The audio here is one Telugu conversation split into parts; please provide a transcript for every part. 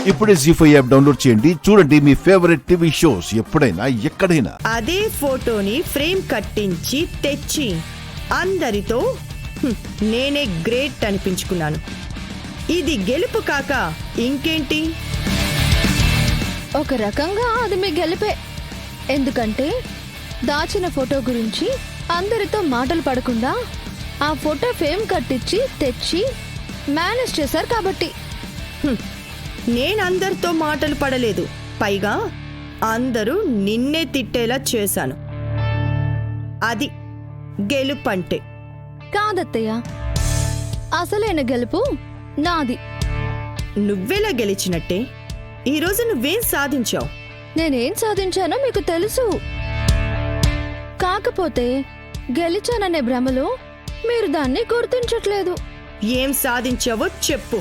ఇప్పుడే జీ5 యాప్ డౌన్లోడ్ చేయండి. చూడండి మీ ఫేవరెట్ టీవీ షోస్ ఎప్పుడైనా ఎక్కడైనా. అదే ఫోటోని ఫ్రేమ్ కట్టించి తెచ్చి అందరితో నేనే గ్రేట్ అనిపించుకున్నాను. ఇది గెలుపు కాక ఇంకేంటి? ఒక రకంగా అది మీ గెలిపే. ఎందుకంటే దాచిన ఫోటో గురించి అందరితో మాటలు పడకుండా ఆ ఫోటో ఫ్రేమ్ కట్టించి తెచ్చి మేనేజ్ చేశారు కాబట్టి. నేనందరితో మాటలు పడలేదు, పైగా అందరూ నిన్నే తిట్టేలా చేశాను. అది గెలుపంటే. కాదత్తయ్య, అసలైన గెలుపు నాది. నువ్వెలా గెలిచినట్టే? ఈరోజు నువ్వేం సాధించావు? నేనేం సాధించానో మీకు తెలుసు. కాకపోతే గెలిచాననే భ్రమలో మీరు దాన్ని గుర్తించట్లేదు. ఏం సాధించావో చెప్పు.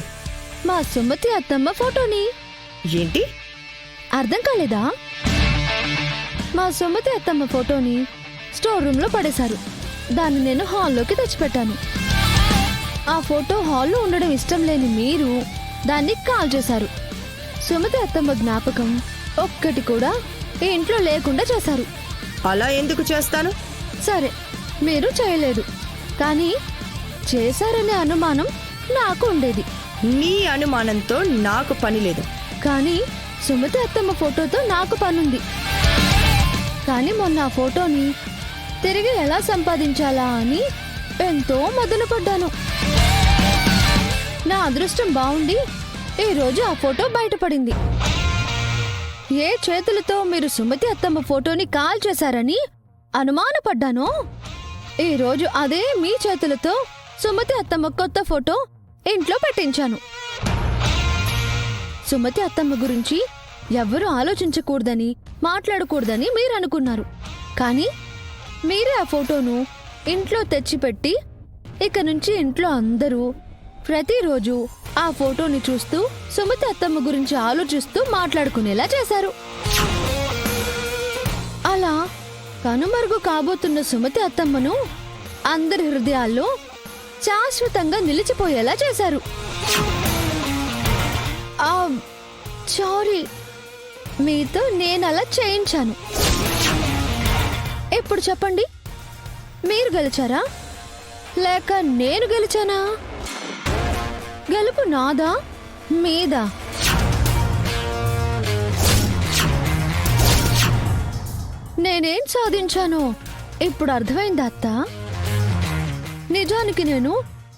మా సుమతి అత్తమ్మ ఫోటోని. ఏంటి? అర్థం కాలేదా? మా సుమతి అత్తమ్మ ఫోటోని స్టోర్ రూమ్ లో పడేశారు. దాన్ని నేను హాల్లోకి తెచ్చిపెట్టాను. ఆ ఫోటో హాల్లో ఉండడం ఇష్టం లేని మీరు దాన్ని కాల్ చేశారు. సుమతి అత్తమ్మ జ్ఞాపకం ఒక్కటి కూడా ఈ ఇంట్లో లేకుండా చేశారు. అలా ఎందుకు చేస్తాను? సరే, మీరు చేయలేదు, కానీ చేశారనే అనుమానం నాకు ఉండేది. నీ అనుమానంతో నాకు పని లేదు. కానీ సుమతి అత్తమ్మ ఫోటోతో నాకు పనుంది. కానీ మొన్న ఆ ఫోటోని తిరిగి ఎలా సంపాదించాలా అని ఎంతో మదనపడ్డాను. నా అదృష్టం బాగుండి ఈరోజు ఆ ఫోటో బయటపడింది. ఏ చేతులతో మీరు సుమతి అత్తమ్మ ఫోటోని కాల్ చేశారని అనుమానపడ్డానో, ఈరోజు అదే మీ చేతులతో సుమతి అత్తమ్మ కొత్త ఫోటో ఇంట్లో పెట్టించాను. సుమతి అత్తమ్మ గురించి ఎవ్వరూ ఆలోచించకూడదని, మాట్లాడకూడదని మీరు అనుకున్నారు. కానీ మీరే ఆ ఫోటోను ఇంట్లో తెచ్చిపెట్టి ఇక నుంచి ఇంట్లో అందరూ ప్రతిరోజు ఆ ఫోటోని చూస్తూ సుమతి అత్తమ్మ గురించి ఆలోచిస్తూ మాట్లాడుకునేలా చేశారు. అలా కనుమరుగు కాబోతున్న సుమతి అత్తమ్మను అందరి హృదయాల్లో శాశ్వతంగా నిలిచిపోయేలా చేశారు. సారీ, మీతో నేనలా చేయించాను. ఇప్పుడు చెప్పండి, మీరు గెలిచారా లేక నేను గెలిచానా? గెలుపు నాదా మీదా? నేనేం సాధించానో ఇప్పుడు అర్థమైందా అత్త? నిజానికి నేను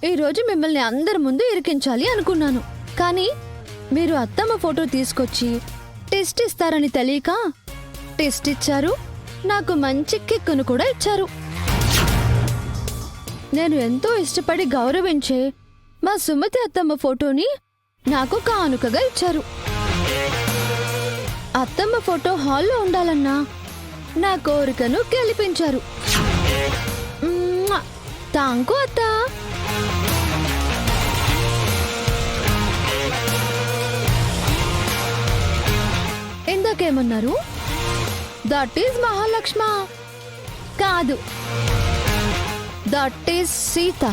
ఈరోజు మిమ్మల్ని అందరి ముందు ఇరికించాలి అనుకున్నాను. కానీ మీరు అత్తమ్మ ఫోటో తీసుకొచ్చి టెస్ట్ ఇస్తారని తెలియక టెస్ట్ ఇచ్చారు. నాకు మంచి కిక్కును కూడా ఇచ్చారు. నేను ఎంతో ఇష్టపడి గౌరవించే మా సుమతి అత్తమ్మ ఫోటోని నాకు కానుకగా ఇచ్చారు. అత్తమ్మ ఫోటో హాల్లో ఉండాలన్నా నా కోరికను గెలిపించారు. థాంకు అత్త. ఇందాకేమన్నారు? దట్ ఈజ్ మహాలక్ష్మ కాదు, that is Sita.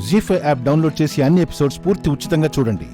Zee five app download చేసి అన్ని ఎపిసోడ్స్ పూర్తి ఉచితంగా చూడండి.